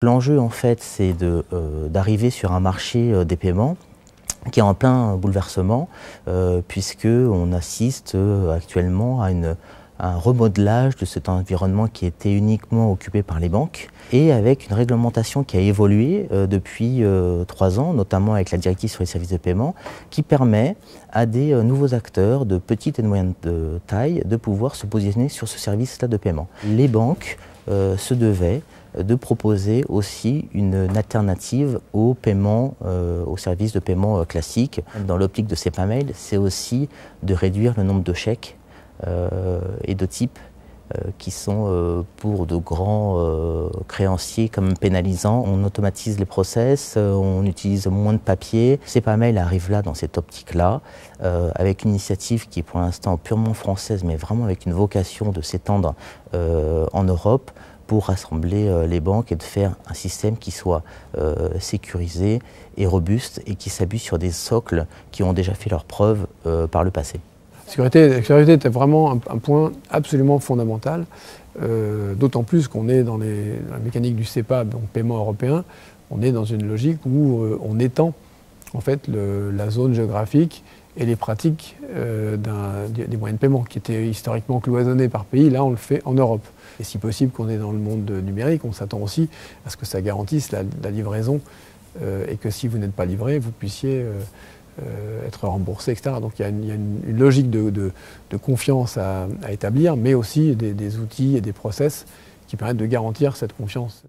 L'enjeu, en fait, c'est d'arriver sur un marché des paiements qui est en plein bouleversement, puisqu'on assiste actuellement à un remodelage de cet environnement qui était uniquement occupé par les banques, et avec une réglementation qui a évolué depuis 3 ans, notamment avec la directive sur les services de paiement, qui permet à des nouveaux acteurs de petite et de moyenne taille de pouvoir se positionner sur ce service-là de paiement. Les banques se devaient de proposer aussi une alternative au paiement, aux services de paiement classiques. Dans l'optique de SEPA-Mail, c'est aussi de réduire le nombre de chèques et de types qui sont pour de grands créanciers comme pénalisants. On automatise les process, on utilise moins de papier. SEPA-Mail arrive là dans cette optique-là, avec une initiative qui est pour l'instant purement française, mais vraiment avec une vocation de s'étendre en Europe, pour rassembler les banques et de faire un système qui soit sécurisé et robuste et qui s'appuie sur des socles qui ont déjà fait leurs preuves par le passé. La sécurité était vraiment un point absolument fondamental, d'autant plus qu'on est dans la mécanique du SEPA, donc paiement européen, on est dans une logique où on étend en fait la zone géographique et les pratiques des moyens de paiement qui étaient historiquement cloisonnés par pays. Là, on le fait en Europe. Et si possible qu'on est dans le monde numérique, on s'attend aussi à ce que ça garantisse la livraison et que si vous n'êtes pas livré, vous puissiez être remboursé, etc. Donc il y a une logique de confiance à établir, mais aussi des outils et des process qui permettent de garantir cette confiance.